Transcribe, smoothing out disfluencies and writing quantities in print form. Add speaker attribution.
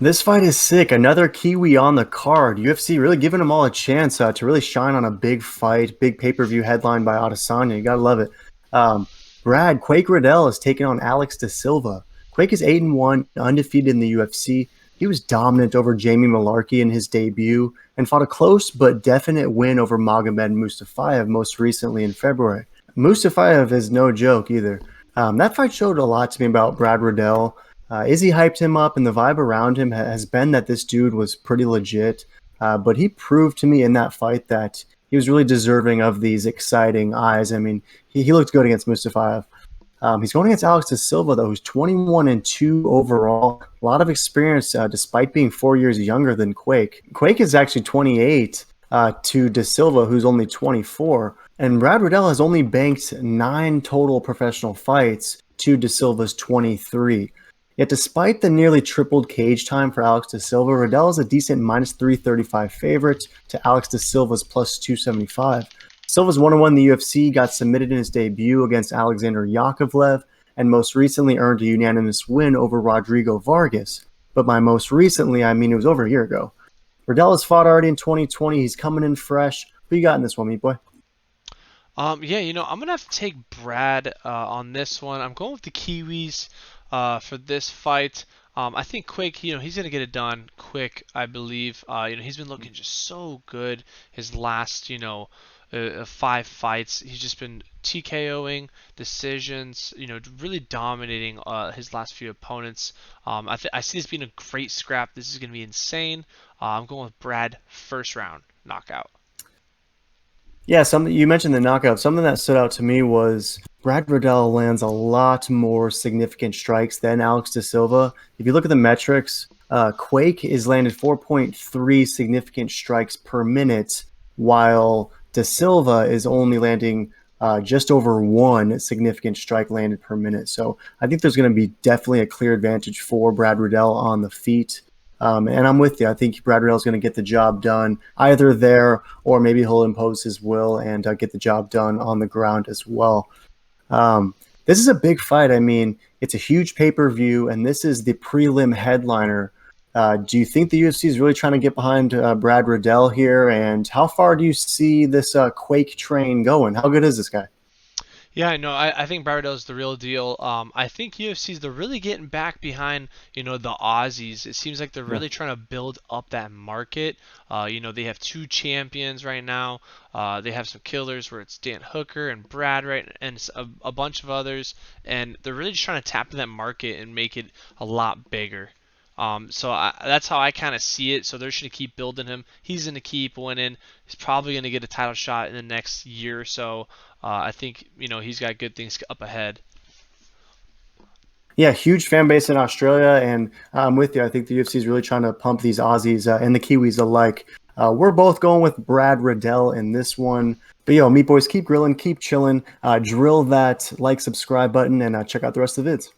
Speaker 1: This fight is sick. Another Kiwi on the card. UFC really giving them all a chance to really shine on a big fight, big pay-per-view headline by Adesanya. You gotta love it. Um, Quake Riddell is taking on Alex De Silva. Quake is 8-1, undefeated in the UFC. He was dominant over Jamie Malarkey in his debut and fought a close but definite win over Magomed Mustafayev most recently in February. Mustafayev is no joke either. That fight showed a lot to me about Brad Riddell. Izzy hyped him up, and the vibe around him has been that this dude was pretty legit. But he proved to me in that fight that he was really deserving of these exciting eyes. I mean, he looked good against Mustafayev. He's going against Alex De Silva, though, who's 21-2 overall. A lot of experience, despite being 4 years younger than Quake. Quake is actually 28 to De Silva, who's only 24. And Brad Riddell has only banked 9 total professional fights to De Silva's 23. Yet despite the nearly tripled cage time for Alex De Silva, Riddell is a decent minus 335 favorite to Alex De Silva's plus 275. Silva's 1-1 in the UFC, got submitted in his debut against Alexander Yakovlev, and most recently earned a unanimous win over Rodrigo Vargas. But by most recently, I mean it was over a year ago. Riddell has fought already in 2020. He's coming in fresh. Who you got in this one, meat boy?
Speaker 2: Yeah, I'm gonna have to take Brad on this one. I'm going with the Kiwis for this fight. I think Quake, he's gonna get it done quick, I believe. He's been looking just so good his last, 5 fights. He's just been TKOing decisions, really dominating his last few opponents. I see this being a great scrap. This is gonna be insane. I'm going with Brad first round knockout.
Speaker 1: Yeah, something you mentioned the knockout. Something that stood out to me was Brad Riddell lands a lot more significant strikes than Alex De Silva. If you look at the metrics, Quake is landed 4.3 significant strikes per minute, while De Silva is only landing just over 1 significant strike landed per minute. So I think there's going to be definitely a clear advantage for Brad Riddell on the feet. And I'm with you. I think Brad Riddell's going to get the job done either there or maybe he'll impose his will and get the job done on the ground as well. This is a big fight. I mean, it's a huge pay-per-view, and this is the prelim headliner. Do you think the UFC is really trying to get behind Brad Riddell here? And how far do you see this Quake train going? How good is this guy?
Speaker 2: Yeah, no, I think Barbados is the real deal. I think UFC's they're really getting back behind, the Aussies. It seems like they're
Speaker 1: Yeah.
Speaker 2: really trying to build up that market. They have 2 champions right now. They have some killers where it's Dan Hooker and Brad, right, and a bunch of others. And they're really just trying to tap into that market and make it a lot bigger. That's how I kind of see it. So they're just going to keep building him. He's going to keep winning. He's probably going to get a title shot in the next year or so. I think he's got good things up ahead.
Speaker 1: Yeah, huge fan base in Australia, and I'm with you. I think the UFC is really trying to pump these Aussies and the Kiwis alike. We're both going with Brad Riddell in this one. But Meat Boys, keep grilling, keep chilling, drill that like, subscribe button, and check out the rest of the vids.